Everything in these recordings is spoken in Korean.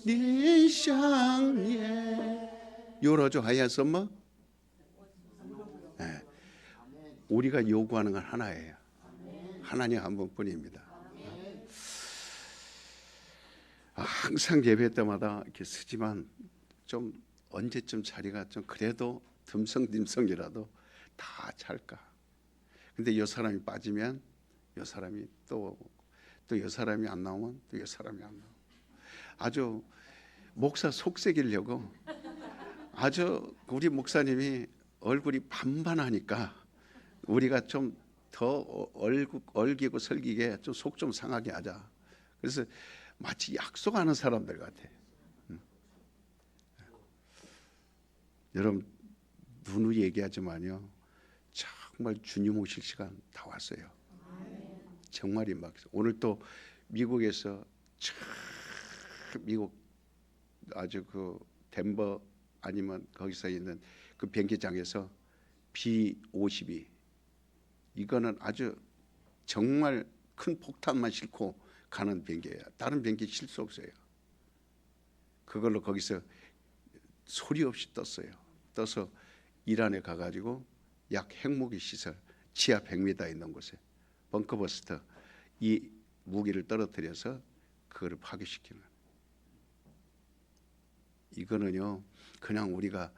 你想念. 요러죠 하야썸머. 네. 우리가 요구하는 건 하나예요. 하나님 한 분뿐입니다. 항상 예배 때마다 이렇게 쓰지만 좀 언제쯤 자리가 좀 그래도 듬성듬성이라도 다 찰까. 근데 이 사람이 빠지면 이 사람이 또 이 사람이 안 나오면 또 이 사람이 안 나오고, 아주 목사 속삭이려고 아주 우리 목사님이 얼굴이 반반하니까 우리가 좀 더 얼기고 설기게 좀 속 좀 상하게 하자. 그래서 마치 약속하는 사람들 같아. 여러분 누누이 얘기하지만요, 정말 주님 오실 시간 다 왔어요. 정말 임박. 오늘 또 미국에서 미국 아주 그 덴버 아니면 거기서 있는 그 비행기장에서 B-52, 이거는 아주 정말 큰 폭탄만 싣고 가는 비행기예요. 다른 비행기 실 수 없어요. 그걸로 거기서 소리 없이 떴어요. 떠서 이란에 가가지고 약 핵무기 시설 지하 100m 있는 곳에 벙커버스터 이 무기를 떨어뜨려서 그거를 파괴시키는. 이거는요 그냥 우리가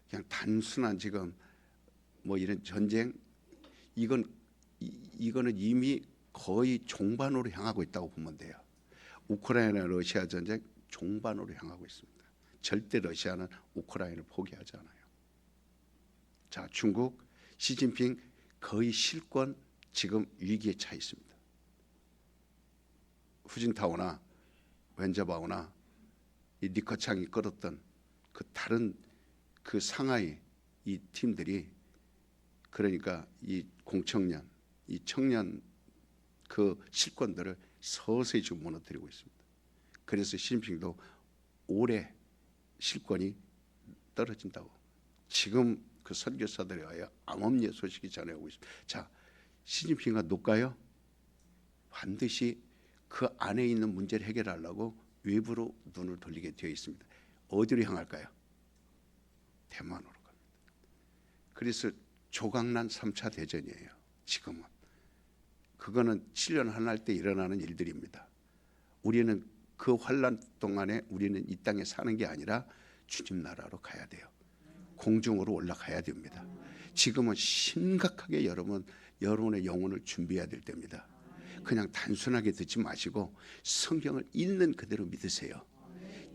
그냥 단순한 지금 뭐 이런 전쟁, 이거는 이미 거의 종반으로 향하고 있다고 보면 돼요. 우크라이나 러시아 전쟁 종반으로 향하고 있습니다. 절대 러시아는 우크라이나를 포기하지 않아요. 자, 중국 시진핑 거의 실권 지금 위기에 처해 있습니다. 후진타오나 웬저바오나 이 리커창이 끌었던 그 다른 그 상하이 이 팀들이, 그러니까 이 공청년, 이 청년 그 실권들을 서서히 지금 무너뜨리고 있습니다. 그래서 시진핑도 올해 실권이 떨어진다고 지금 그 선교사들에 의하여 암암리의 소식이 전해오고 있습니다. 자, 시진핑가 녹가요? 반드시 그 안에 있는 문제를 해결하려고 외부로 눈을 돌리게 되어 있습니다. 어디로 향할까요? 대만으로 갑니다. 그래서 조각난 3차 대전이에요. 지금은. 그거는 7년 환란 때 일어나는 일들입니다. 우리는 그 환란 동안에 우리는 이 땅에 사는 게 아니라 주님 나라로 가야 돼요. 공중으로 올라가야 됩니다. 지금은 심각하게 여러분의 영혼을 준비해야 될 때입니다. 그냥 단순하게 듣지 마시고 성경을 있는 그대로 믿으세요.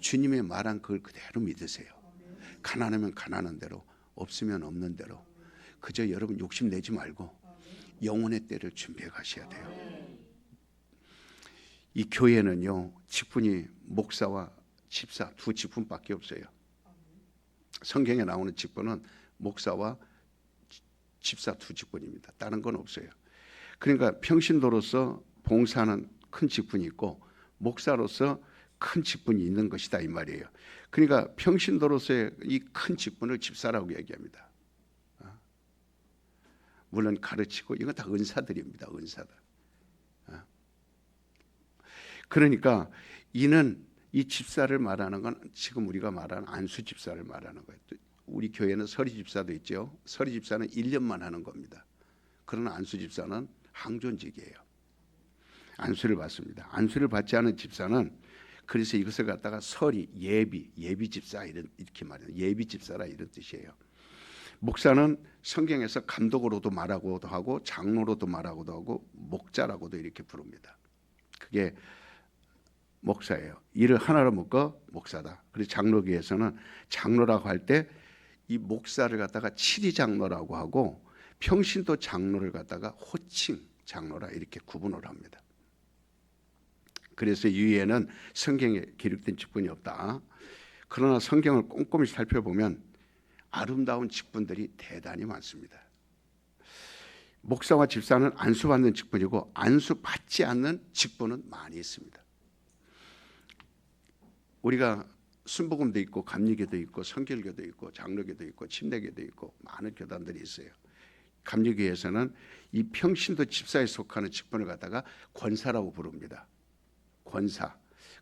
주님의 말한 그걸 그대로 믿으세요. 가난하면 가난한 대로, 없으면 없는 대로. 그저 여러분 욕심내지 말고 영혼의 때를 준비해 가셔야 돼요. 이 교회는요 직분이 목사와 집사 두 직분밖에 없어요. 성경에 나오는 직분은 목사와 집사 두 직분입니다. 다른 건 없어요. 그러니까 평신도로서 봉사하는 큰 직분이 있고 목사로서 큰 직분이 있는 것이다 이 말이에요. 그러니까 평신도로서의 이 큰 직분을 집사라고 얘기합니다. 물론 가르치고 이건 다 은사들입니다. 은사들. 그러니까 이는 이 집사를 말하는 건 지금 우리가 말하는 안수 집사를 말하는 거예요. 우리 교회는 서리 집사도 있죠. 서리 집사는 1년만 하는 겁니다. 그러나 안수 집사는 항존직이에요. 안수를 받습니다. 안수를 받지 않은 집사는, 그래서 이것을 갖다가 서리, 예비 집사 이렇게 말해요. 예비 집사라 이런 뜻이에요. 목사는 성경에서 감독으로도 말하고도 하고 장로로도 말하고도 하고 목자라고도 이렇게 부릅니다. 그게 목사예요. 이를 하나로 묶어 목사다. 그래서 장로교에서는 장로라고 할 때 이 목사를 갖다가 칠위 장로라고 하고 평신도 장로를 갖다가 호칭 장로라 이렇게 구분을 합니다. 그래서 이외에는 성경에 기록된 직분이 없다. 그러나 성경을 꼼꼼히 살펴보면 아름다운 직분들이 대단히 많습니다. 목사와 집사는 안수받는 직분이고 안수받지 않는 직분은 많이 있습니다. 우리가 순복음도 있고 감리교도 있고 성결교도 있고 장로교도 있고 침례교도 있고 많은 교단들이 있어요. 감리교에서는 이 평신도 집사에 속하는 직분을 갖다가 권사라고 부릅니다. 권사.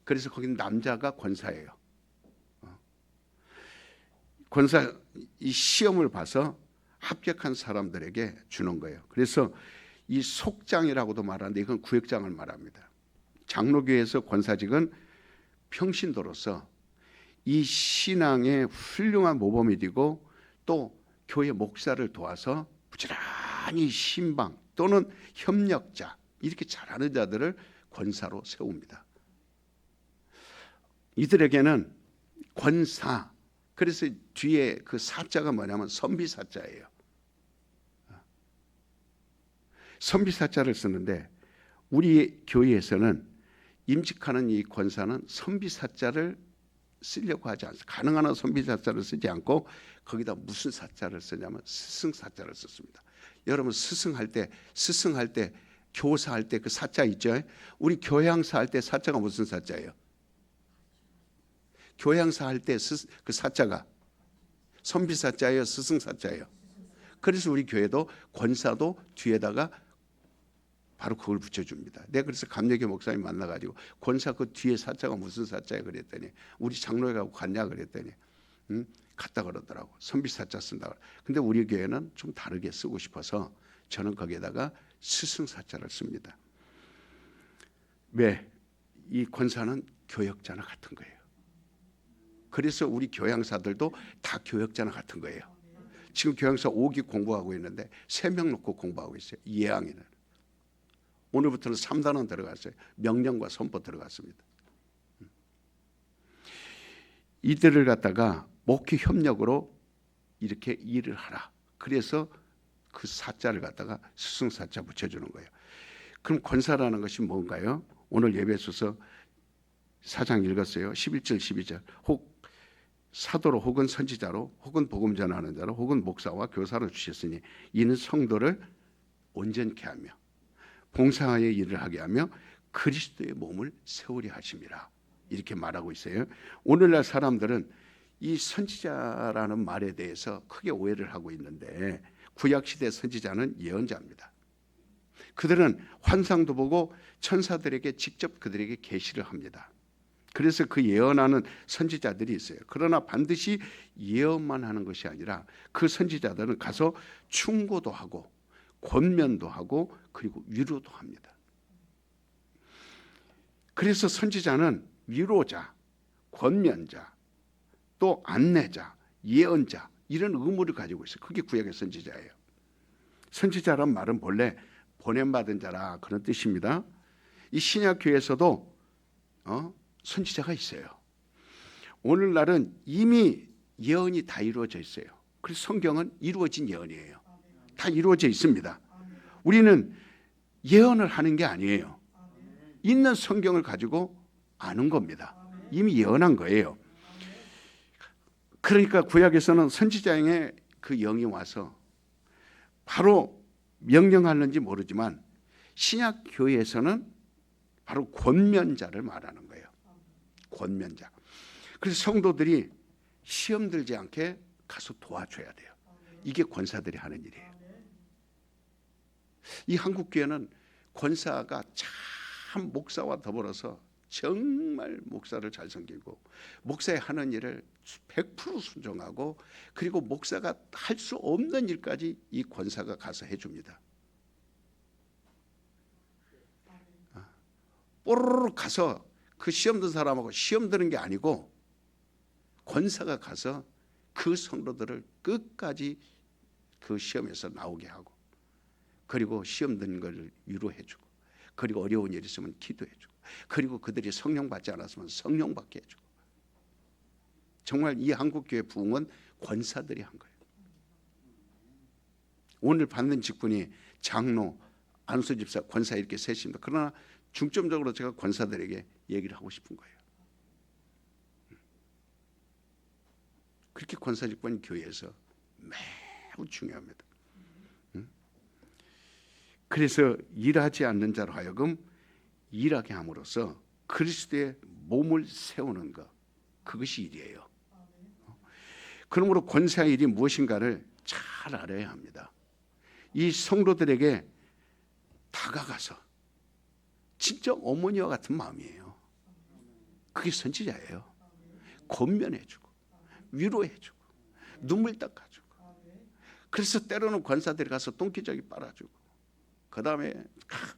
그래서 거기는 남자가 권사예요. 권사 이 시험을 봐서 합격한 사람들에게 주는 거예요. 그래서 이 속장이라고도 말하는데 이건 구역장을 말합니다. 장로교회에서 권사직은 평신도로서 이 신앙의 훌륭한 모범이 되고 또 교회 목사를 도와서 부지런히 신방 또는 협력자 이렇게 잘하는 자들을 권사로 세웁니다. 이들에게는 권사, 그래서 뒤에 그 사자가 뭐냐면 선비사자예요. 선비사자를 쓰는데 우리 교회에서는 임직하는 이 권사는 선비사자를 쓰려고 하지 않습니다. 가능한 한 선비사자를 쓰지 않고 거기다 무슨 사자를 쓰냐면 스승사자를 썼습니다. 여러분 스승할 때 교사할 때 그 사자 있죠? 우리 교양사 할 때 사자가 무슨 사자예요? 교양사 할 때 그 사자가 선비사자예요, 스승사자예요. 그래서 우리 교회도 권사도 뒤에다가 바로 그걸 붙여줍니다. 내가 그래서 감리교 목사님 만나가지고 권사 그 뒤에 사자가 무슨 사자야 그랬더니 우리 장로에 가고 갔냐 그랬더니 갔다 그러더라고. 선비사자 쓴다고. 근데 우리 교회는 좀 다르게 쓰고 싶어서 저는 거기에다가 스승사자를 씁니다. 왜? 이 권사는 교역자나 같은 거예요. 그래서 우리 교양사들도 다 교역자나 같은 거예요. 지금 교양사 5기 공부하고 있는데 3명 놓고 공부하고 있어요. 2학년을. 오늘부터는 3단원 들어갔어요. 명령과 선포 들어갔습니다. 이들을 갖다가 목회 협력으로 이렇게 일을 하라. 그래서 그 사자를 갖다가 스승사자 붙여주는 거예요. 그럼 권사라는 것이 뭔가요? 오늘 예배소서 4장 읽었어요. 11절 12절 혹 사도로 혹은 선지자로 혹은 복음 전하는 자로 혹은 목사와 교사로 주셨으니 이는 성도를 온전케 하며 봉사의 일을 하게 하며 그리스도의 몸을 세우려 하심이라 이렇게 말하고 있어요. 오늘날 사람들은 이 선지자라는 말에 대해서 크게 오해를 하고 있는데 구약시대 선지자는 예언자입니다. 그들은 환상도 보고 천사들에게 직접 그들에게 계시를 합니다. 그래서 그 예언하는 선지자들이 있어요. 그러나 반드시 예언만 하는 것이 아니라 그 선지자들은 가서 충고도 하고 권면도 하고 그리고 위로도 합니다. 그래서 선지자는 위로자, 권면자, 또 안내자, 예언자 이런 의무를 가지고 있어요. 그게 구약의 선지자예요. 선지자란 말은 본래 보냄받은 자라 그런 뜻입니다. 이 신약교회에서도 선지자가 있어요. 오늘날은 이미 예언이 다 이루어져 있어요. 그래서 성경은 이루어진 예언이에요. 다 이루어져 있습니다. 우리는 예언을 하는 게 아니에요. 있는 성경을 가지고 아는 겁니다. 이미 예언한 거예요. 그러니까 구약에서는 선지자의 그 영이 와서 바로 명령하는지 모르지만 신약 교회에서는 바로 권면자를 말하는 거예요. 권면자. 그래서 성도들이 시험 들지 않게 가서 도와줘야 돼요. 이게 권사들이 하는 일이에요. 이 한국 교회는 권사가 참 목사와 더불어서 정말 목사를 잘 섬기고 목사의 하는 일을 100% 순종하고 그리고 목사가 할 수 없는 일까지 이 권사가 가서 해줍니다. 뽀로로 가서 그 시험 든 사람하고 시험 드는 게 아니고 권사가 가서 그 성도들을 끝까지 그 시험에서 나오게 하고 그리고 시험 든 걸 위로해주고 그리고 어려운 일 있으면 기도해주고 그리고 그들이 성령 받지 않았으면 성령 받게 해주고 정말 이 한국교회 부흥은 권사들이 한 거예요. 오늘 받는 직분이 장로, 안수 집사, 권사 이렇게 셋입니다. 그러나 중점적으로 제가 권사들에게 얘기를 하고 싶은 거예요. 그렇게 권사 직분이 교회에서 매우 중요합니다. 그래서 일하지 않는 자로 하여금 일하게 함으로써 그리스도의 몸을 세우는 것, 그것이 일이에요. 그러므로 권사의 일이 무엇인가를 잘 알아야 합니다. 이 성도들에게 다가가서 진짜 어머니와 같은 마음이에요. 그게 선지자예요. 권면해주고 위로해주고 눈물 닦아주고. 그래서 때로는 권사들이 가서 똥기저귀 빨아주고, 그 다음에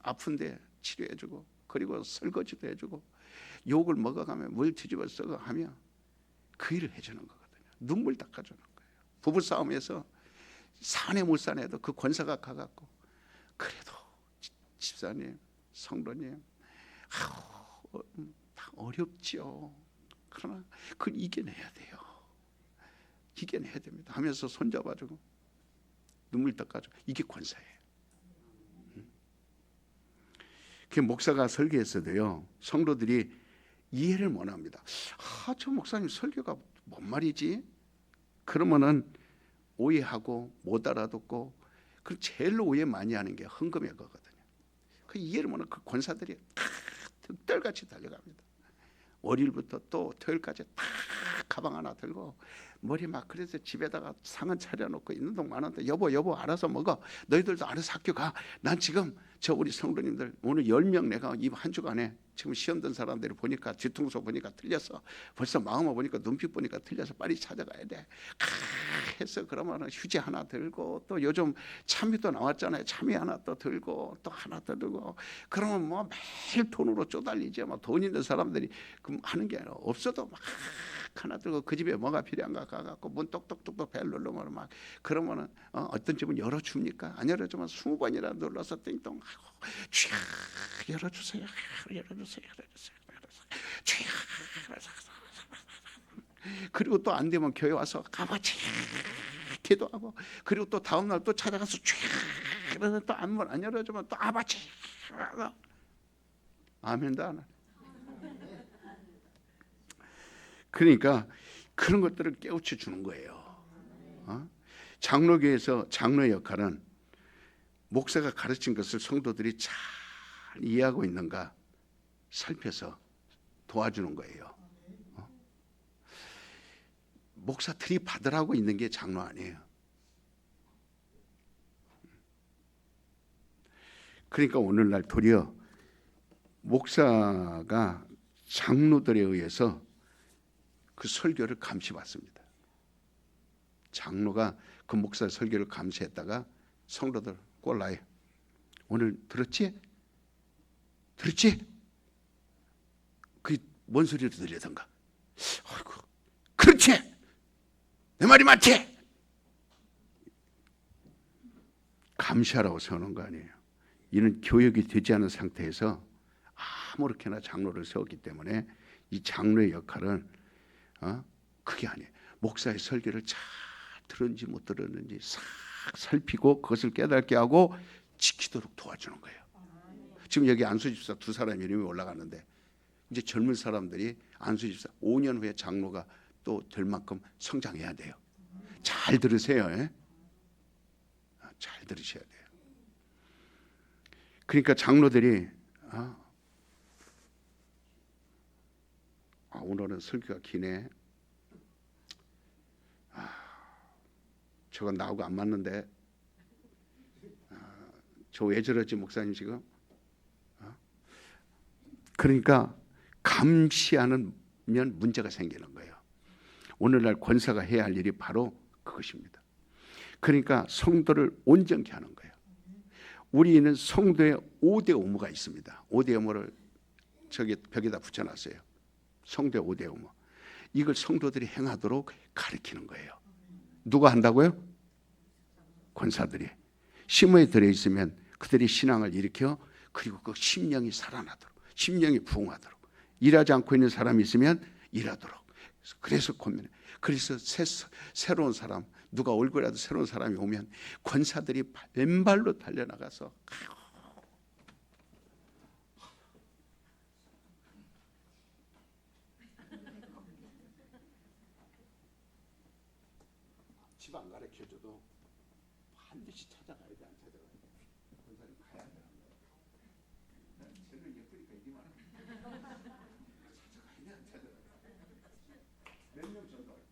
아픈데 치료해주고, 그리고 설거지도 해주고, 욕을 먹어가며 물 뒤집어 쓰고 하며 그 일을 해주는 거거든요. 눈물 닦아주는 거예요. 부부싸움에서 사내 못 사내도 그 권사가 가갖고, 그래도 집사님, 성도님, 다 어렵지요. 그러나 그걸 이겨내야 돼요. 이겨내야 됩니다 하면서 손잡아주고 눈물 닦아주고, 이게 권사예요. 그 목사가 설교했어도요, 성도들이 이해를 못합니다. 저 목사님 설교가 뭔 말이지? 그러면은 오해하고 못 알아듣고, 그 제일 오해 많이 하는 게 헌금의 거거든요. 그 이해를 못하는 그 권사들이 득달같이 달려갑니다. 월요일부터 또 토요일까지 다 가방 하나 들고 머리 막, 그래서 집에다가 상은 차려놓고 있는 동 많은데, 여보 알아서 먹어, 너희들도 알아서 학교 가, 난 지금 저 우리 성도님들 오늘 10명 내가 이 한 주간에 지금 시험 든 사람들이 보니까 뒤통수 보니까 틀렸어, 벌써 마음을 보니까 눈빛 보니까 틀려서 빨리 찾아가야 돼 해서, 그러면 휴지 하나 들고, 또 요즘 참외도 나왔잖아요, 참외 하나 또 들고 또 하나 더 들고, 그러면 뭐 매일 돈으로 쪼달리죠. 뭐 돈 있는 사람들이 하는 게 아니라 없어도 막 하나 들고 그 집에 뭐가 필요한가 가갖고 문 똑똑똑똑 벨 누르면 막, 그러면은 어떤 집은 열어줍니까? 안 열어주면 20번이나 눌러서 띵동 하고, 쥐야 열어주세요, 열어주세요, 쥐야. 그리고 또 안 되면 교회 와서 아버지 기도하고, 그리고 또 다음 날 또 찾아가서 쥐야. 그래서 또 안 열어주면 또 아버지 하고, 아멘도 안 해. 그러니까 그런 것들을 깨우쳐 주는 거예요. 장로교에서 장로의 역할은 목사가 가르친 것을 성도들이 잘 이해하고 있는가 살펴서 도와주는 거예요. 목사 들이받으라고 있는 게 장로 아니에요. 그러니까 오늘날 도리어 목사가 장로들에 의해서 그 설교를 감시받습니다. 장로가 그 목사 설교를 감시했다가 성도들 꼴라요. 오늘 들었지? 들었지? 그 뭔 소리를 들리던가. 아이고, 그렇지. 내 말이 맞지? 감시하라고 세우는 거 아니에요. 이는 교육이 되지 않은 상태에서 아무렇게나 장로를 세웠기 때문에 이 장로의 역할은 그게 아니에요. 목사의 설교를 잘 들었는지 못 들었는지 싹 살피고 그것을 깨닫게 하고 지키도록 도와주는 거예요. 지금 여기 안수집사 2사람 이름이 올라가는데, 이제 젊은 사람들이 안수집사 5년 후에 장로가 또 될 만큼 성장해야 돼요. 잘 들으세요. 잘 들으셔야 돼요. 그러니까 장로들이 오늘은 설교가 기네. 저건 나하고 안 맞는데. 저 왜 저러지 목사님 지금? 그러니까 감시하는 면 문제가 생기는 거예요. 오늘날 권사가 해야 할 일이 바로 그것입니다. 그러니까 성도를 온전케 하는 거예요. 우리는 성도의 5대 의무가 있습니다. 5대 의무를 저기 벽에다 붙여놨어요. 성도의 5대 의무. 이걸 성도들이 행하도록 가르치는 거예요. 누가 한다고요? 권사들이. 심어에 들어있으면 그들이 신앙을 일으켜, 그리고 그 심령이 살아나도록, 심령이 부흥하도록, 일하지 않고 있는 사람이 있으면 일하도록. 그래서 고민해. 그래서 새로운 사람, 누가 얼굴이라도 새로운 사람이 오면 권사들이 왼발로 달려나가서 집 안 가르쳐줘도 반드시 찾아가야 돼. 안 찾아가야 돼. 권사님 가야 돼. 쟤는 예쁘니까 이기만 해. 찾아가야 돼. 안 찾아가야 돼. 몇 명 전도할 거야.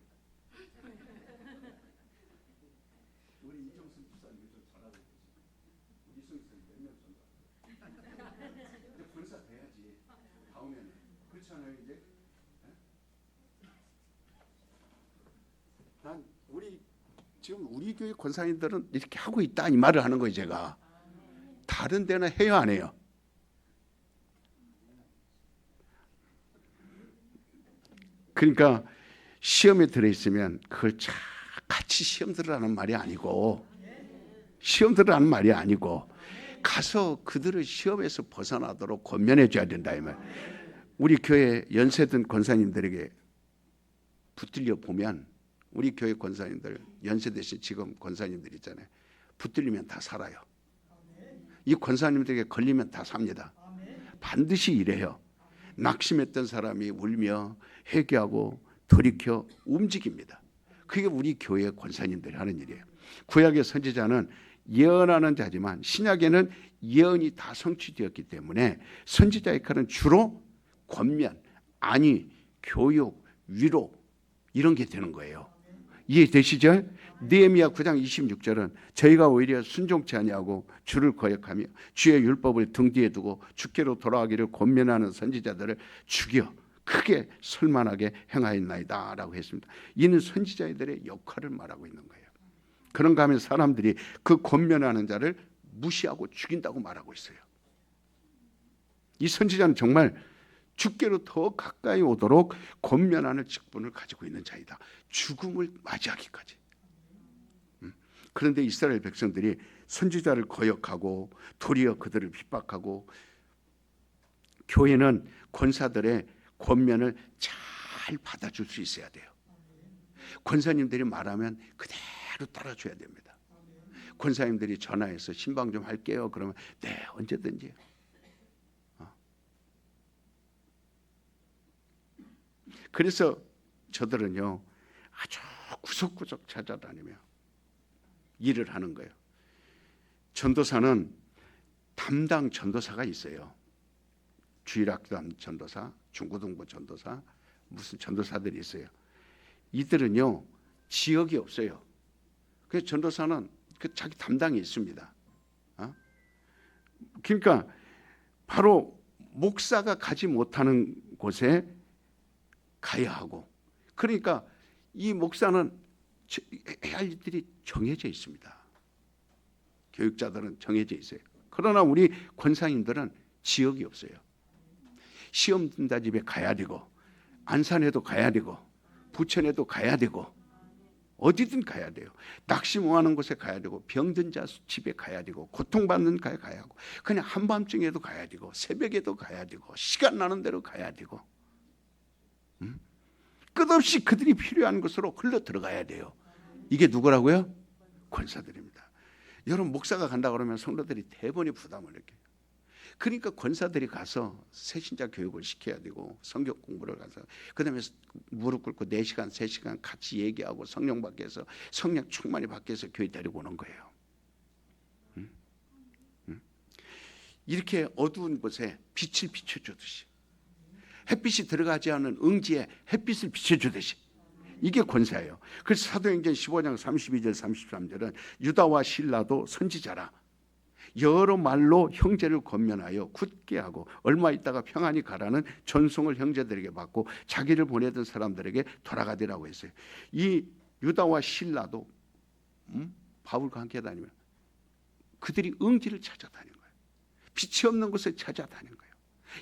우리 이정순 집사님이 좀 잘하고 계시죠. 이승희 선생님 몇 명 전도할 거야. 이제 권사 돼야지. 다음에는. 그렇잖아요. 이제 우리 교회 권사님들은 이렇게 하고 있다 이 말을 하는 거예요. 제가 다른 데는 해요 안 해요? 그러니까 시험에 들어있으면 그걸 같이 시험 들으라는 말이 아니고, 시험 들으라는 말이 아니고 가서 그들을 시험에서 벗어나도록 권면해 줘야 된다 이 말. 우리 교회 연세든 권사님들에게 붙들려 보면, 우리 교회 권사님들 연세대신 지금 권사님들 있잖아요. 붙들리면 다 살아요. 이 권사님들에게 걸리면 다 삽니다. 반드시 이래요. 낙심했던 사람이 울며 회개하고 돌이켜 움직입니다. 그게 우리 교회 권사님들이 하는 일이에요. 구약의 선지자는 예언하는 자지만 신약에는 예언이 다 성취되었기 때문에 선지자 역할은 주로 권면, 안위, 교육, 위로 이런 게 되는 거예요. 이해되시죠? 느헤미야 9장 26절은 저희가 오히려 순종치 아니하고 주를 거역하며 주의 율법을 등 뒤에 두고 주께로 돌아가기를 권면하는 선지자들을 죽여 크게 설만하게 행하였나이다 라고 했습니다. 이는 선지자들의 역할을 말하고 있는 거예요. 그런가 하면 사람들이 그 권면하는 자를 무시하고 죽인다고 말하고 있어요. 이 선지자는 정말 주께로 더 가까이 오도록 권면하는 직분을 가지고 있는 자이다. 죽음을 맞이하기까지. 그런데 이스라엘 백성들이 선지자를 거역하고 도리어 그들을 핍박하고, 교회는 권사들의 권면을 잘 받아줄 수 있어야 돼요. 권사님들이 말하면 그대로 따라줘야 됩니다. 권사님들이 전화해서 신방 좀 할게요. 그러면 네, 언제든지. 그래서 저들은요 아주 구석구석 찾아다니며 일을 하는 거예요. 전도사는 담당 전도사가 있어요. 주일학교 전도사, 중고등부 전도사, 무슨 전도사들이 있어요. 이들은요 지역이 없어요. 그래서 전도사는 그 자기 담당이 있습니다. 그러니까 바로 목사가 가지 못하는 곳에 가야 하고, 그러니까 이 목사는 해야 할 일들이 정해져 있습니다. 교육자들은 정해져 있어요. 그러나 우리 권사님들은 지역이 없어요. 시험 든다 집에 가야 되고, 안산에도 가야 되고, 부천에도 가야 되고, 어디든 가야 돼요. 낙심하는 곳에 가야 되고, 병든 자 집에 가야 되고, 고통받는 곳에 가야 하고, 그냥 한밤중에도 가야 되고, 새벽에도 가야 되고, 시간 나는 대로 가야 되고, 끝없이 그들이 필요한 곳으로 흘러 들어가야 돼요. 이게 누구라고요? 권사들입니다. 여러분, 목사가 간다 그러면 성도들이 대번에 부담을 느껴요. 그러니까 권사들이 가서 새신자 교육을 시켜야 되고, 성경 공부를 가서 그다음에 무릎 꿇고 4시간 3시간 같이 얘기하고 성령 밖에서 성령 충만히 밖에서 교회 데리고 오는 거예요. 이렇게 어두운 곳에 빛을 비춰주듯이, 햇빛이 들어가지 않은 응지에 햇빛을 비춰주듯이, 이게 권사예요. 그래서 사도행전 15장 32절 33절은 유다와 실라도 선지자라 여러 말로 형제를 권면하여 굳게 하고 얼마 있다가 평안히 가라는 전송을 형제들에게 받고 자기를 보내던 사람들에게 돌아가더라고 했어요. 이 유다와 실라도 바울과 함께 다니면 그들이 응지를 찾아다닌 거예요. 빛이 없는 곳에 찾아다닌 거예요.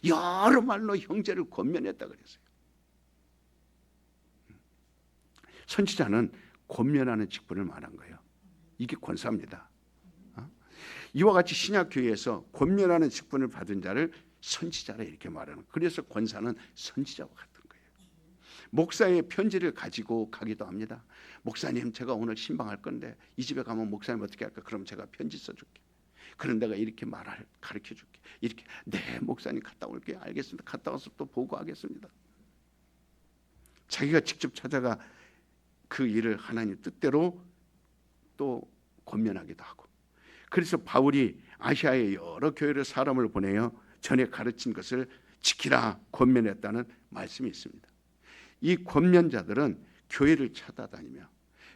여러 말로 형제를 권면했다 그랬어요. 선지자는 권면하는 직분을 말한 거예요. 이게 권사입니다. 이와 같이 신약교회에서 권면하는 직분을 받은 자를 선지자라 이렇게 말하는 거예요. 그래서 권사는 선지자와 같은 거예요. 목사의 편지를 가지고 가기도 합니다. 목사님, 제가 오늘 신방할 건데 이 집에 가면 목사님 어떻게 할까? 그럼 제가 편지 써줄게. 그런 내가 이렇게 말을 가르쳐 줄게. 이렇게, 네 목사님 갔다 올게요. 알겠습니다. 갔다 와서 또 보고하겠습니다. 자기가 직접 찾아가 그 일을 하나님 뜻대로 또 권면하기도 하고. 그래서 바울이 아시아의 여러 교회를 사람을 보내어 전에 가르친 것을 지키라 권면했다는 말씀이 있습니다. 이 권면자들은 교회를 찾아다니며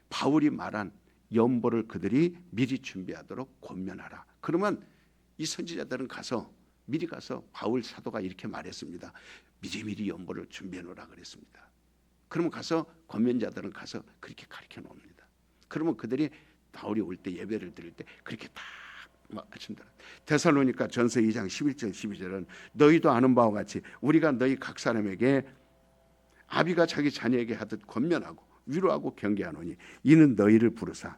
바울이 말한 연보를 그들이 미리 준비하도록 권면하라. 그러면 이 선지자들은 미리 가서 바울 사도가 이렇게 말했습니다. 미리미리 연보를 준비해 놓으라 그랬습니다. 그러면 가서 권면자들은 가서 그렇게 가르쳐 놓습니다. 그러면 그들이 바울이 올 때 예배를 드릴 때 그렇게 딱 말씀드려. 데살로니가 전서 2장 11절 12절은 너희도 아는 바와 같이 우리가 너희 각 사람에게 아비가 자기 자녀에게 하듯 권면하고 위로하고 경계하노니 이는 너희를 부르사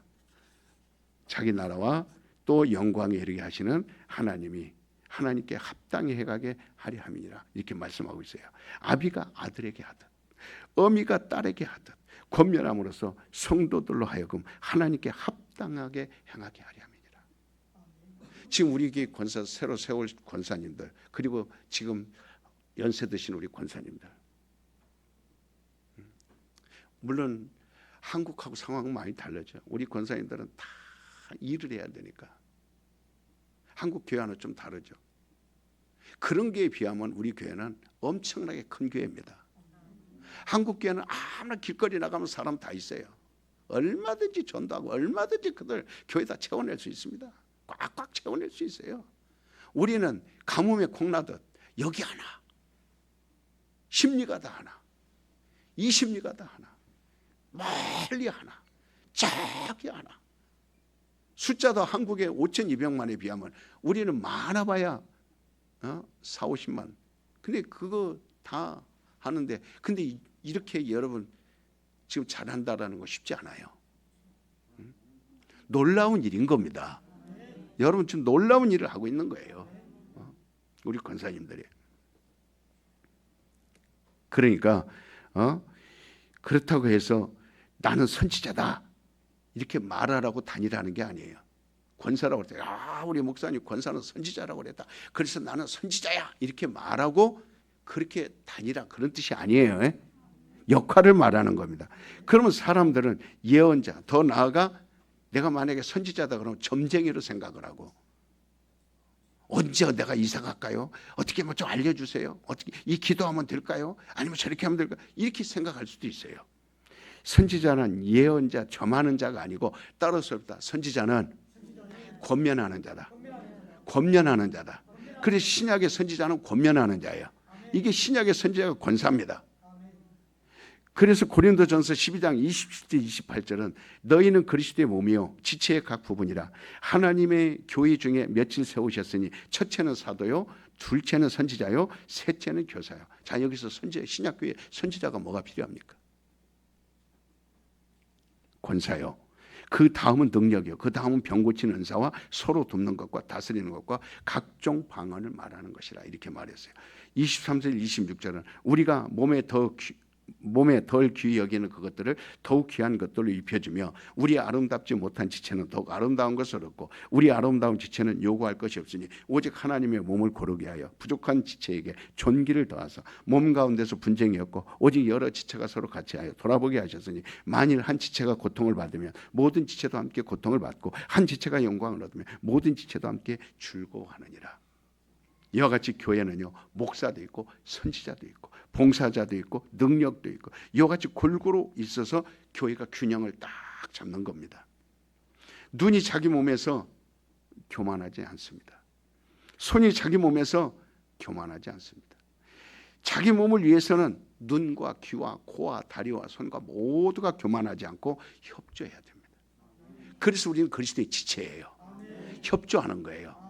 자기 나라와 또 영광에 이르게 하시는 하나님이 하나님께 합당히 해가게 하려 함이니라. 이렇게 말씀하고 있어요. 아비가 아들에게 하듯 어미가 딸에게 하듯 권면함으로써 성도들로 하여금 하나님께 합당하게 행하게 하려 함이니라. 지금 우리 교회 권사 새로 세울 권사님들 그리고 지금 연세 드신 우리 권사님들 물론 한국하고 상황은 많이 다르죠. 우리 권사님들은 다 일을 해야 되니까 한국 교회와는 좀 다르죠. 그런 교회에 비하면 우리 교회는 엄청나게 큰 교회입니다. 한국 교회는 아무나 길거리 나가면 사람 다 있어요. 얼마든지 전도하고 얼마든지 그들 교회다 채워낼 수 있습니다. 꽉꽉 채워낼 수 있어요. 우리는 가뭄에 콩나듯 여기 하나 10리가 다 하나 20리가 다 하나 멀리 하나 저기 하나 숫자도 한국의 5,200만에 비하면 우리는 많아봐야 4, 50만. 근데 그거 다 하는데 근데 이렇게 여러분 지금 잘한다라는 거 쉽지 않아요. 놀라운 일인 겁니다. 여러분 지금 놀라운 일을 하고 있는 거예요. 우리 권사님들이. 그러니까 그렇다고 해서 나는 선지자다 이렇게 말하라고 다니라는 게 아니에요. 권사라고 할 때 우리 목사님 권사는 선지자라고 그랬다. 그래서 나는 선지자야 이렇게 말하고 그렇게 다니라 그런 뜻이 아니에요. 역할을 말하는 겁니다. 그러면 사람들은 예언자 더 나아가 내가 만약에 선지자다 그러면 점쟁이로 생각을 하고 언제 내가 이사 갈까요? 어떻게 뭐 좀 알려주세요. 어떻게 이 기도하면 될까요? 아니면 저렇게 하면 될까요? 이렇게 생각할 수도 있어요. 선지자는 예언자 점하는 자가 아니고 따라서 없다. 선지자는 권면하는 자다. 권면하는 자다. 그래서 신약의 선지자는 권면하는 자예요. 이게 신약의 선지자가 권사입니다. 그래서 고린도전서 12장 27절 28절은 너희는 그리스도의 몸이요 지체의 각 부분이라 하나님의 교회 중에 며칠 세우셨으니 첫째는 사도요 둘째는 선지자요 셋째는 교사요. 자 여기서 신약교회 선지자가 뭐가 필요합니까? 권사요. 그 다음은 능력이요. 그 다음은 병 고치는 은사와 서로 돕는 것과 다스리는 것과 각종 방언을 말하는 것이라 이렇게 말했어요. 23절 26절은 우리가 몸에 덜 귀히 여기는 그것들을 더욱 귀한 것들로 입혀주며 우리 아름답지 못한 지체는 더욱 아름다운 것을 얻고 우리 아름다운 지체는 요구할 것이 없으니 오직 하나님의 몸을 고르게 하여 부족한 지체에게 존귀를 더하사 몸 가운데서 분쟁이 없고 오직 여러 지체가 서로 같이 하여 돌아보게 하셨으니 만일 한 지체가 고통을 받으면 모든 지체도 함께 고통을 받고 한 지체가 영광을 얻으면 모든 지체도 함께 즐거워하느니라. 이와 같이 교회는요 목사도 있고 선지자도 있고 봉사자도 있고 능력도 있고 이와 같이 골고루 있어서 교회가 균형을 딱 잡는 겁니다. 눈이 자기 몸에서 교만하지 않습니다. 손이 자기 몸에서 교만하지 않습니다. 자기 몸을 위해서는 눈과 귀와 코와 다리와 손과 모두가 교만하지 않고 협조해야 됩니다. 그래서 우리는 그리스도의 지체예요. 협조하는 거예요.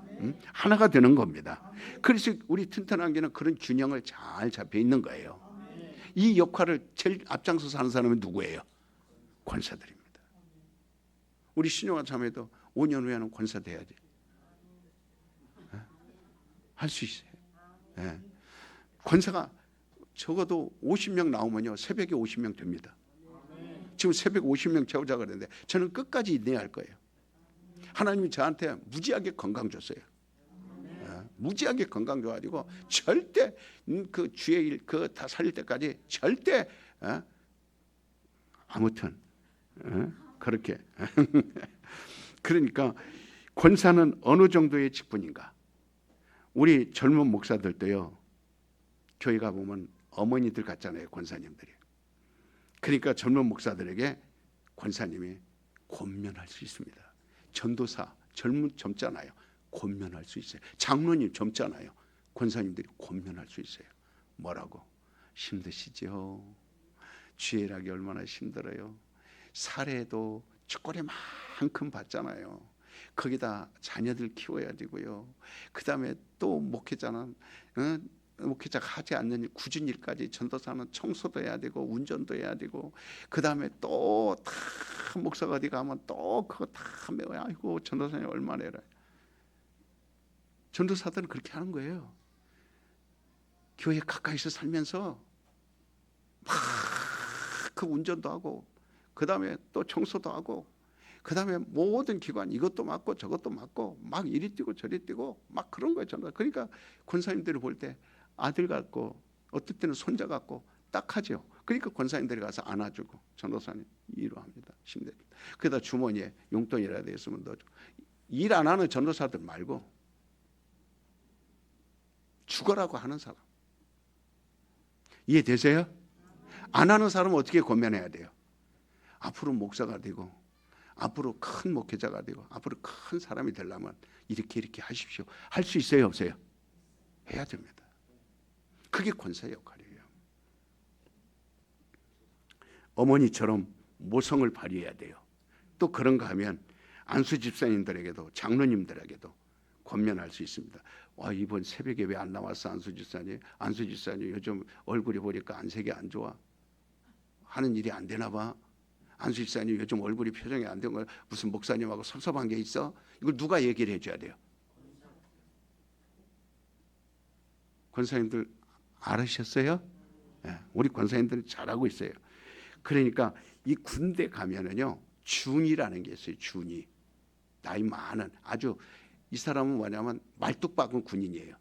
하나가 되는 겁니다. 그래서 우리 튼튼한 교회는 그런 균형을 잘 잡혀 있는 거예요. 이 역할을 제일 앞장서서 하는 사람은 누구예요? 권사들입니다. 우리 신용한 자매도 5년 후에는 권사 돼야지. 할 수 있어요. 네. 권사가 적어도 50명 나오면요 새벽에 50명 됩니다. 지금 새벽 50명 채우자 그랬는데 저는 끝까지 인내할 거예요. 하나님이 저한테 무지하게 건강 줬어요. 무지하게 건강 줘가지고 절대 그 주의 일 그 다 살릴 때까지 절대 아무튼 그렇게 그러니까 권사는 어느 정도의 직분인가? 우리 젊은 목사들도요 교회 가 보면 어머니들 같잖아요 권사님들이. 그러니까 젊은 목사들에게 권사님이 권면할 수 있습니다. 전도사 젊잖아요. 권면할 수 있어요. 장로님 젊잖아요. 권사님들이 권면할 수 있어요. 뭐라고? 힘드시죠? 주일하기 얼마나 힘들어요. 살해도 초콜릿만큼 받잖아요. 거기다 자녀들 키워야 되고요. 그 다음에 또 목회자는 목회자가 하지 않는 일, 굳은 일까지, 전도사는 청소도 해야 되고 운전도 해야 되고, 그 다음에 또 다 목사가 어디 가면 또 그거 다 메워야. 아이고 전도사님 얼마나 해라. 전도사들은 그렇게 하는 거예요. 교회 가까이서 살면서 막 그 운전도 하고, 그 다음에 또 청소도 하고, 그 다음에 모든 기관 이것도 맡고 저것도 맡고 막 이리 뛰고 저리 뛰고 막 그런 거예요. 그러니까 권사님들이 볼 때 아들 같고 어떨 때는 손자 같고 딱 하죠. 그러니까 권사님들이 가서 안아주고 전도사님 위로합니다. 힘냅니다. 그러다 주머니에 용돈이라도 있으면 넣어줘. 일 안 하는 전도사들 말고 죽어라고 하는 사람. 이해되세요? 안 하는 사람은 어떻게 권면해야 돼요? 앞으로 목사가 되고 앞으로 큰 목회자가 되고 앞으로 큰 사람이 되려면 이렇게 하십시오. 할 수 있어요, 없어요? 해야 됩니다. 그게 권사의 역할이에요. 어머니처럼 모성을 발휘해야 돼요. 또 그런가 하면 안수 집사님들에게도 장로님들에게도 권면할 수 있습니다. 와, 이번 새벽에 왜 안 나왔어 안수 집사님? 안수 집사님 요즘 얼굴이 보니까 안색이 안 좋아. 하는 일이 안 되나 봐. 안수 집사님 요즘 얼굴이 표정이 안 되는 거야. 무슨 목사님하고 섭섭한 게 있어? 이걸 누가 얘기를 해줘야 돼요? 권사님들 알으셨어요? 네, 우리 권사님들은 잘하고 있어요. 그러니까 이 군대 가면은요 준이라는 게 있어요. 준이 나이 많은 아주, 이 사람은 뭐냐면 말뚝박은 군인이에요.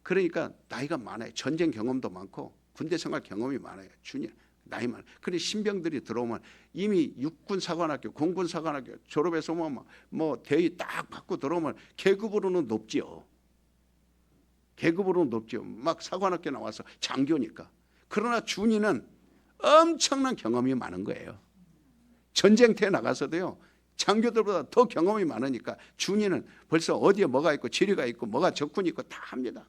그러니까 나이가 많아요. 전쟁 경험도 많고 군대 생활 경험이 많아요. 준이 나이 많아. 그런데 신병들이 들어오면 이미 육군 사관학교, 공군 사관학교 졸업해서 뭐 대위 딱 받고 들어오면 계급으로는 높지요. 계급으로는 높지요. 막 사관학교 나와서 장교니까. 그러나 준이는 엄청난 경험이 많은 거예요. 전쟁터에 나가서도요. 장교들보다 더 경험이 많으니까 준이는 벌써 어디에 뭐가 있고 지리가 있고 뭐가 적군이 있고 다 합니다.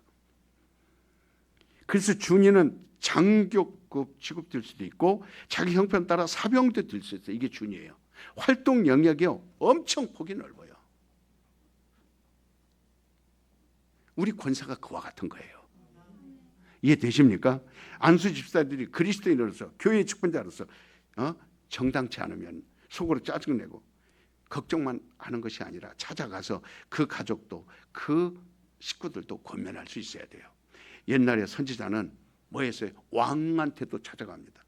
그래서 준이는 장교급 취급될 수도 있고 자기 형편 따라 사병도 될 수 있어요. 이게 준이에요. 활동 영역이 엄청 폭이 넓어요. 우리 권사가 그와 같은 거예요. 이해되십니까? 안수 집사들이 그리스도인으로서 교회의 직분자로서 정당치 않으면 속으로 짜증내고 걱정만 하는 것이 아니라 찾아가서 그 가족도 그 식구들도 권면할 수 있어야 돼요. 옛날에 선지자는 뭐 했어요? 왕한테도 찾아갑니다.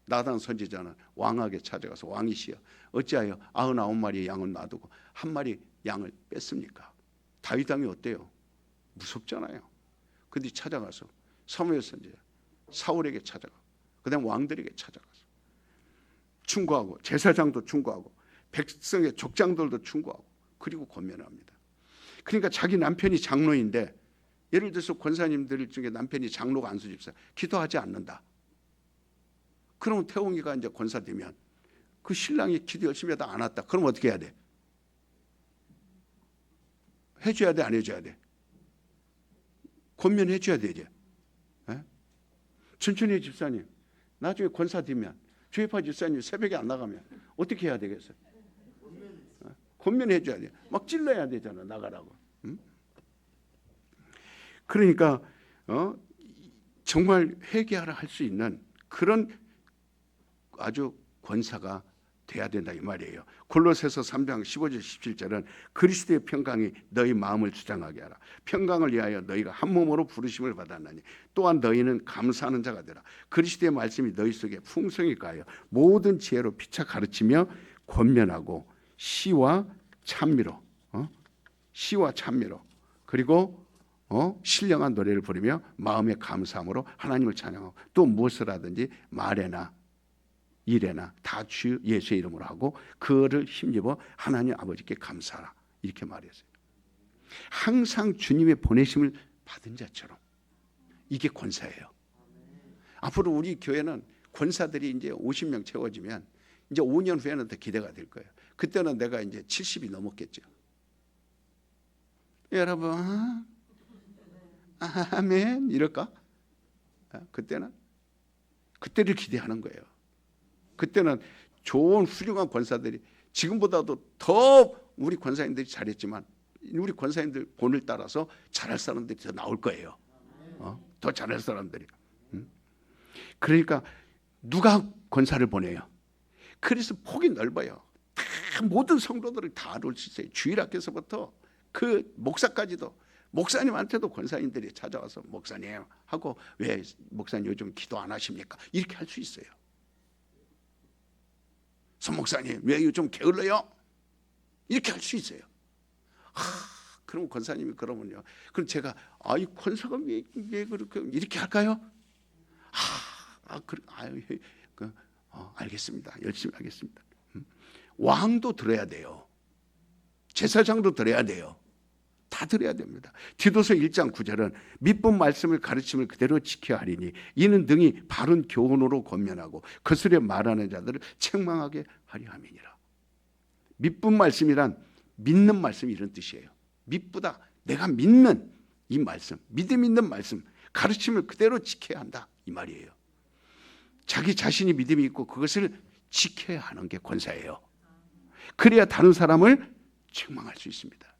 나단 선지자는 왕에게 찾아가서 왕이시여 어찌하여 99마리의 양을 놔두고 한 마리 양을 뺐습니까? 다윗 왕이 어때요? 무섭잖아요. 근데 찾아가서 사무엘 선지자 사울에게 찾아가고 그다음 왕들에게 찾아가서 충고하고 제사장도 충고하고 백성의 족장들도 충고하고 그리고 권면합니다. 그러니까 자기 남편이 장로인데 예를 들어서 권사님들 중에 남편이 장로가 안수 집사 기도하지 않는다. 그러면 태웅이가 이제 권사 되면 그 신랑이 기도 열심히 하다 안 왔다. 그럼 어떻게 해야 돼? 해줘야 돼, 안 해줘야 돼? 권면해줘야 되지. 천천히 집사님 나중에 권사 되면 주회파 집사님 새벽에 안 나가면 어떻게 해야 되겠어요? 권면해줘야 돼. 막 찔러야 되잖아 나가라고. 응? 그러니까 정말 회개하라 할 수 있는 그런 아주 권사가 돼야 된다 이 말이에요. 골로새서 3장 15절 17절은 그리스도의 평강이 너희 마음을 주장하게 하라. 평강을 위하여 너희가 한 몸으로 부르심을 받았나니 또한 너희는 감사하는 자가 되라. 그리스도의 말씀이 너희 속에 풍성히 가하여 모든 지혜로 피차 가르치며 권면하고 시와 찬미로 그리고 신령한 노래를 부르며 마음의 감사함으로 하나님을 찬양하고 또 무엇을 하든지 말에나 일에나 다 주 예수의 이름으로 하고 그를 힘입어 하나님 아버지께 감사하라 이렇게 말했어요. 항상 주님의 보내심을 받은 자처럼 이게 권사예요. 앞으로 우리 교회는 권사들이 이제 50명 채워지면 이제 5년 후에는 더 기대가 될 거예요. 그때는 내가 이제 70이 넘었겠죠. 여러분 아멘 이럴까? 그때를 기대하는 거예요. 그때는 좋은 훌륭한 권사들이 지금보다도 더 우리 권사님들이 잘했지만 우리 권사님들 본을 따라서 잘할 사람들이 더 나올 거예요. 더 잘할 사람들이. 그러니까 누가 권사를 보내요? 그래서 폭이 넓어요. 다 모든 성도들을 다 올 수 있어요. 주일학교에서부터 그 목사까지도, 목사님한테도 권사님들이 찾아와서 목사님 하고, 왜 목사님 요즘 기도 안 하십니까? 이렇게 할 수 있어요. 선 목사님 왜 요즘 게을러요? 이렇게 할 수 있어요. 그럼 권사님이 그러면요, 그럼 제가 이 권사가 왜 그렇게 이렇게 할까요? 알겠습니다. 열심히 하겠습니다. 왕도 들어야 돼요. 제사장도 들어야 돼요. 다 들어야 됩니다. 디도서 1장 9절은 믿본 말씀을 가르침을 그대로 지켜야 하리니 이는 능히 바른 교훈으로 권면하고 거스려 말하는 자들을 책망하게 하려 함이니라. 믿본 말씀이란 믿는 말씀, 이런 뜻이에요. 믿보다 내가 믿는 이 말씀, 믿음 있는 말씀, 가르침을 그대로 지켜야 한다, 이 말이에요. 자기 자신이 믿음이 있고 그것을 지켜야 하는 게 권사예요. 그래야 다른 사람을 책망할 수 있습니다.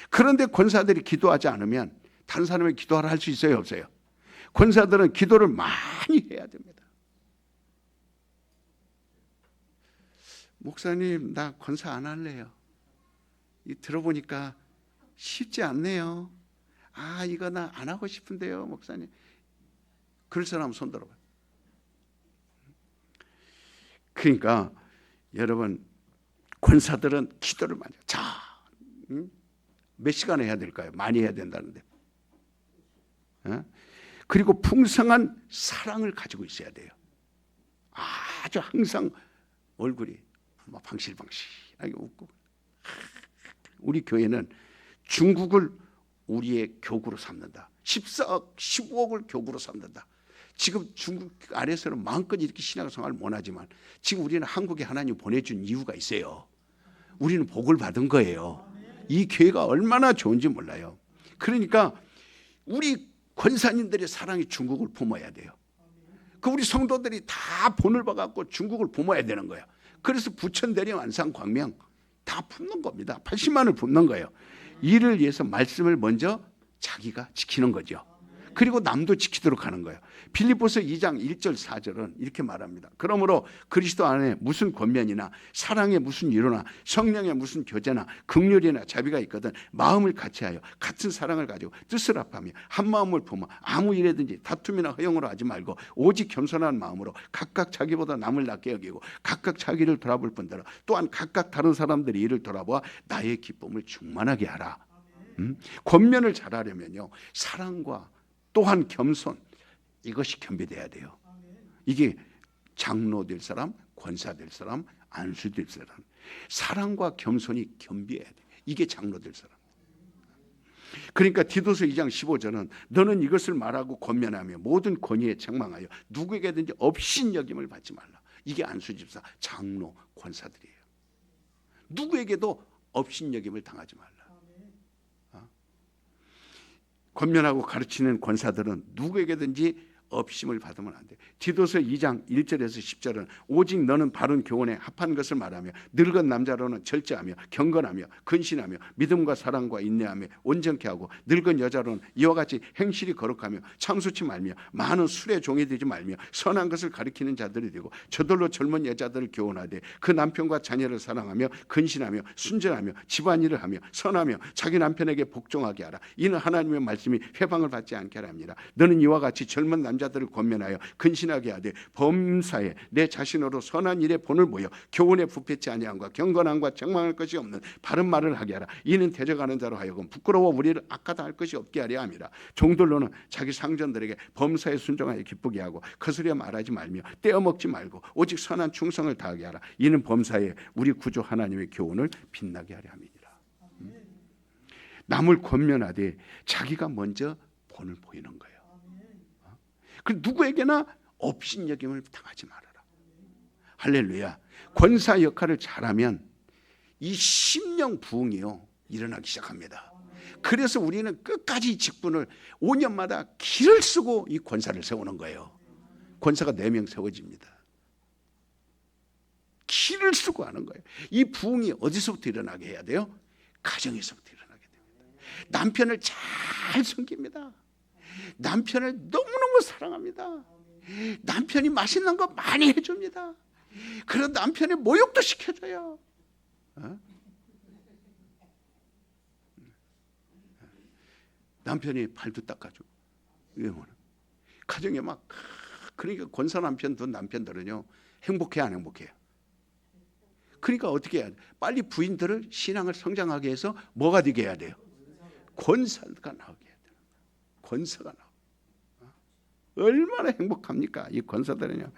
그런데 권사들이 기도하지 않으면 다른 사람이 기도하라 할 수 있어요, 없어요? 권사들은 기도를 많이 해야 됩니다. 목사님 나 권사 안 할래요. 들어보니까 쉽지 않네요. 이거 나 안 하고 싶은데요, 목사님. 그럴 사람 손 들어봐요. 그러니까 여러분, 권사들은 기도를 많이 해요. 자, 몇 시간 해야 될까요? 많이 해야 된다는데. 그리고 풍성한 사랑을 가지고 있어야 돼요. 아주 항상 얼굴이 방실방실하게 웃고. 우리 교회는 중국을 우리의 교구로 삼는다. 14억, 15억을 교구로 삼는다. 지금 중국 아래에서는 마음껏 이렇게 신앙생활을 못하지만 지금 우리는 한국에 하나님 보내준 이유가 있어요. 우리는 복을 받은 거예요. 이 교회가 얼마나 좋은지 몰라요. 그러니까 우리 권사님들의 사랑이 중국을 품어야 돼요. 우리 성도들이 다 본을 봐갖고 중국을 품어야 되는 거예요. 그래서 부천, 대령, 안산, 광명 다 품는 겁니다. 80만을 품는 거예요. 이를 위해서 말씀을 먼저 자기가 지키는 거죠. 그리고 남도 지키도록 하는 거예요. 빌립보서 2장 1절 4절은 이렇게 말합니다. 그러므로 그리스도 안에 무슨 권면이나 사랑에 무슨 위로나 성령에 무슨 교제나 긍휼이나 자비가 있거든 마음을 같이하여 같은 사랑을 가지고 뜻을 합하며 한 마음을 품어 아무 일에든지 다툼이나 허용으로 하지 말고 오직 겸손한 마음으로 각각 자기보다 남을 낮게 여기고 각각 자기를 돌아볼 뿐더러 또한 각각 다른 사람들의 일을 돌아보아 나의 기쁨을 충만하게 하라. 권면을 잘하려면요, 사랑과 또한 겸손, 이것이 겸비돼야 돼요. 이게 장로 될 사람, 권사 될 사람, 안수 될 사람, 사랑과 겸손이 겸비해야 돼. 이게 장로 될 사람. 그러니까 디도서 2장 15절은 너는 이것을 말하고 권면하며 모든 권위에 책망하여 누구에게든지 업신여김을 받지 말라. 이게 안수집사, 장로, 권사들이에요. 누구에게도 업신여김을 당하지 말라. 권면하고 가르치는 권사들은 누구에게든지 업심을 받으면 안 돼. 디도서 2장 1절에서 10절은 오직 너는 바른 교훈에 합한 것을 말하며 늙은 남자로는 절제하며 경건하며 근신하며 믿음과 사랑과 인내하며 온전케 하고 늙은 여자로는 이와 같이 행실이 거룩하며 참수치 말며 많은 술에 종이 되지 말며 선한 것을 가리키는 자들이 되고 저들로 젊은 여자들을 교훈하되 그 남편과 자녀를 사랑하며 근신하며 순전하며 집안일을 하며 선하며 자기 남편에게 복종하게 하라. 이는 하나님의 말씀이 회방을 받지 않게 하랍니다. 너는 이와 같이 젊은 남자들을 권면하여 근신하게 하되 범사에 내 자신으로 선한 일에 본을 모여 교훈에 부패치 아니함과 경건함과 책망할 것이 없는 바른 말을 하게 하라. 이는 대적하는 자로 하여금 부끄러워 우리를 악하다 할 것이 없게 하려 함이라. 종들로는 자기 상전들에게 범사에 순종하여 기쁘게 하고 거스려 말하지 말며 떼어먹지 말고 오직 선한 충성을 다하게 하라. 이는 범사에 우리 구주 하나님의 교훈을 빛나게 하려 함이니라. 남을 권면하되 자기가 먼저 본을 보이는 거예요. 그 누구에게나 업신여김을 당하지 말아라. 할렐루야. 권사 역할을 잘하면 이 심령 부흥이요 일어나기 시작합니다. 그래서 우리는 끝까지 직분을 5년마다 길을 쓰고 이 권사를 세우는 거예요. 권사가 4명 세워집니다. 기를 쓰고 하는 거예요. 이 부흥이 어디서부터 일어나게 해야 돼요? 가정에서부터 일어나게 됩니다. 남편을 잘 섬깁니다. 남편을 너무너무 사랑합니다. 남편이 맛있는 거 많이 해줍니다. 그런 남편의 모욕도 시켜줘요. 남편이 발도 닦아주고. 가정에 막, 그러니까 권사 남편 둔 남편들은요 행복해 안 행복해요? 그러니까 어떻게 해야 돼? 빨리 부인들을 신앙을 성장하게 해서 뭐가 되게 해야 돼요? 권사가 나오게 해야 돼요. 권사가 나오고. 얼마나 행복합니까? 이 권사들은요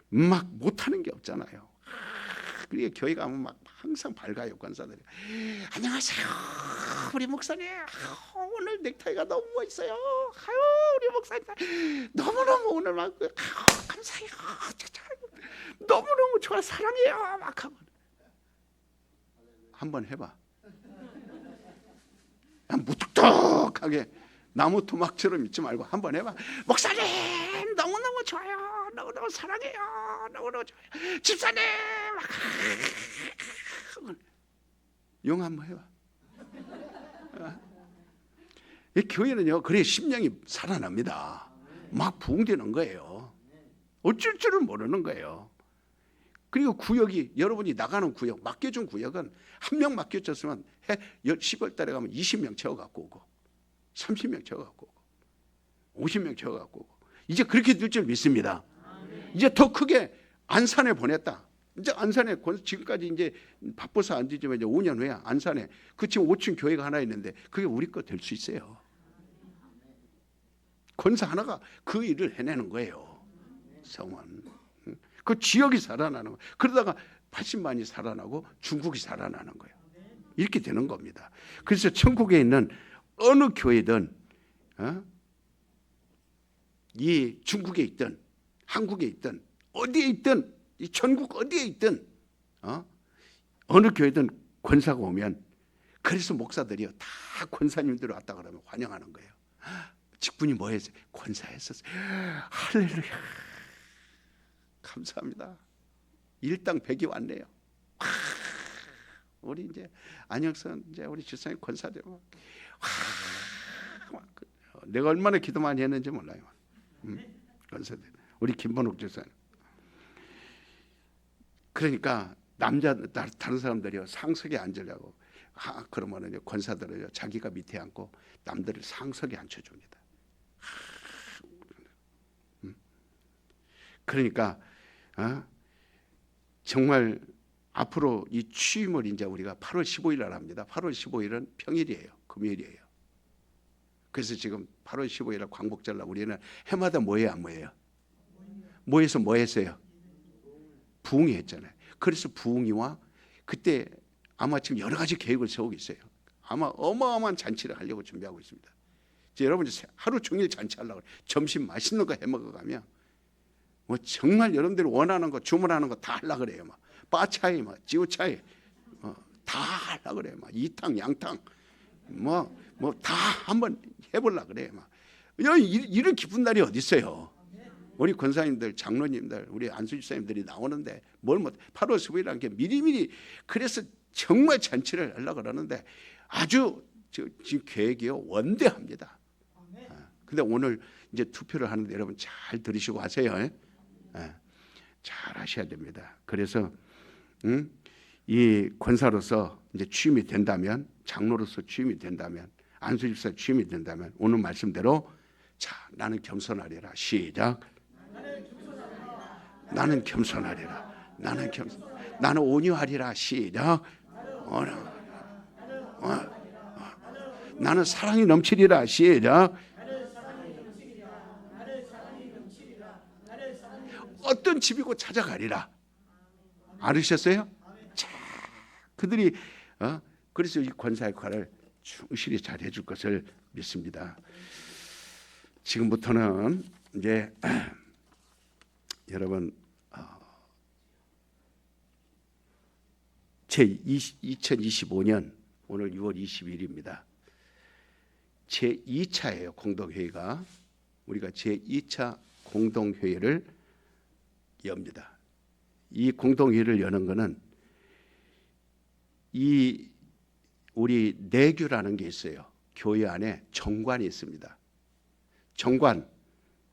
막 못하는 게 없잖아요. 그러니까 교회 가면 막 항상 밝아요. 권사들이. 안녕하세요 우리 목사님, 오늘 넥타이가 너무 멋있어요. 우리 목사님 너무너무 오늘 막 감사해요. 너무너무 좋아, 사랑해요. 막 하고. 한번 해봐. 무뚝뚝하게 나무 토막처럼 있지 말고 한번 해봐. 목사님 너무너무 좋아요. 너무너무 사랑해요. 너무너무 좋아요. 집사님 영 한번 해봐. 이 교회는요 그래 심령이 살아납니다. 막 부흥되는 거예요. 어쩔 줄을 모르는 거예요. 그리고 구역이, 여러분이 나가는 구역, 맡겨준 구역은 한 명 맡겨줬으면 10월 달에 가면 20명 채워갖고 오고 30명 채워갖고 오고 50명 채워갖고 오고 이제 그렇게 될 줄 믿습니다. 이제 더 크게 안산에 보냈다. 이제 안산에 지금까지 이제 바빠서 안 되지만 이제 5년 후에 안산에 그 지금 5층 교회가 하나 있는데 그게 우리 거 될 수 있어요. 권사 하나가 그 일을 해내는 거예요. 성원. 그 지역이 살아나는 거예요. 그러다가 80만이 살아나고 중국이 살아나는 거예요. 이렇게 되는 겁니다. 그래서 천국에 있는 어느 교회든 이 중국에 있든 한국에 있든 어디에 있든 이 전국 어디에 있든 어느 교회든 권사가 오면, 그래서 목사들이요 다 권사님들 왔다 그러면 환영하는 거예요. 직분이 뭐였어요? 권사였었어요. 할렐루야, 감사합니다. 일당 100이 왔네요. 우리 이제 안영선 이제 우리 집사님 권사들 내가 얼마나 기도 많이 했는지 몰라요. 권사들 우리 김본욱 집사님. 그러니까 다른 사람들이요 상석에 앉으려고 그러면은 권사들은요 자기가 밑에 앉고 남들을 상석에 앉혀줍니다. 그러니까 정말 앞으로 이 취임을 이제 우리가 8월 15일 날 합니다. 8월 15일은 평일이에요. 금요일이에요. 그래서 지금 8월 15일 날 광복절 날 우리는 해마다 뭐해요 안 뭐해요? 모여서 뭐 했어요? 부흥회 했잖아요. 그래서 부흥회와 그때 아마 지금 여러 가지 계획을 세우고 있어요. 아마 어마어마한 잔치를 하려고 준비하고 있습니다. 이제 여러분 하루 종일 잔치하려고 점심 맛있는 거 해먹어가면 뭐 정말 여러분들이 원하는 거 주문하는 거 다 하려고 그래요. 막 빠차이, 막 지우차이, 다 하려고 그래요. 막 이탕, 양탕, 뭐 다 한번 해보려고 그래요. 막 이런 기쁜 날이 어디 있어요? 우리 권사님들, 장로님들, 우리 안수집사님들이 나오는데 뭘 못? 8월 15일이라는 게 미리미리 그래서 정말 잔치를 하려고 그러는데 아주 지금 계획이요 원대합니다. 근데 오늘 이제 투표를 하는데 여러분 잘 들으시고 하세요. 잘 하셔야 됩니다. 그래서 이 권사로서 이제 취임이 된다면, 장로로서 취임이 된다면, 안수집사 취임이 된다면 오늘 말씀대로 자 나는 겸손하리라. 시작. 나는 겸손하리라. 나는 온유하리라. 시작. 나는 사랑이 넘치리라. 시작. 어떤 집이고 찾아가리라. 알으셨어요? 자, 그들이 그래서 이 권사 역할을 충실히 잘 해줄 것을 믿습니다. 지금부터는 이제 여러분 제 2025년 오늘 6월 20일입니다. 제 2차예요. 공동회의가. 우리가 제 2차 공동회의를 엽니다. 이 공동회의를 여는 것은 이 우리 내규라는 게 있어요. 교회 안에 정관이 있습니다. 정관,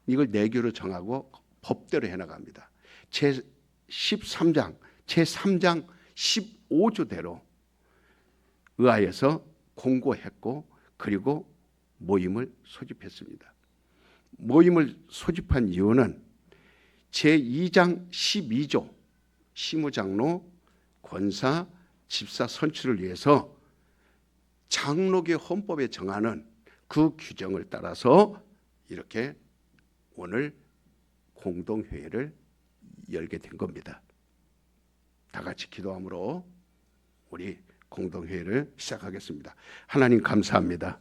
이걸 내규로 정하고 법대로 해나갑니다. 제13장, 제3장 15조대로 의하여서 공고했고 그리고 모임을 소집했습니다. 모임을 소집한 이유는 제2장 12조 시무장로, 권사, 집사 선출을 위해서 장로교 헌법에 정하는 그 규정을 따라서 이렇게 오늘 공동회의를 열게 된 겁니다. 다 같이 기도함으로 우리 공동회의를 시작하겠습니다. 하나님 감사합니다.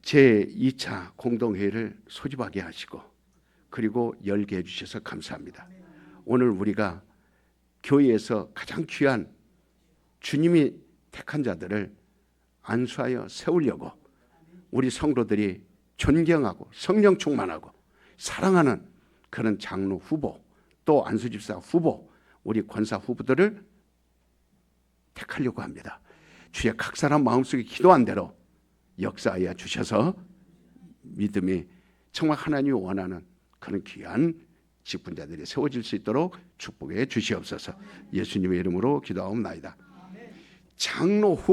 제2차 공동회의를 소집하게 하시고 그리고 열게 해주셔서 감사합니다. 오늘 우리가 교회에서 가장 귀한 주님이 택한 자들을 안수하여 세우려고 우리 성도들이 존경하고 성령 충만하고 사랑하는 그런 장로 후보, 또 안수집사 후보, 우리 권사 후보들을 택하려고 합니다. 주의 각 사람 마음속에 기도한 대로 역사하여 주셔서 믿음이 정말 하나님이 원하는 그런 귀한 직분자들이 세워질 수 있도록 축복해 주시옵소서. 예수님의 이름으로 기도하옵나이다. 장로 후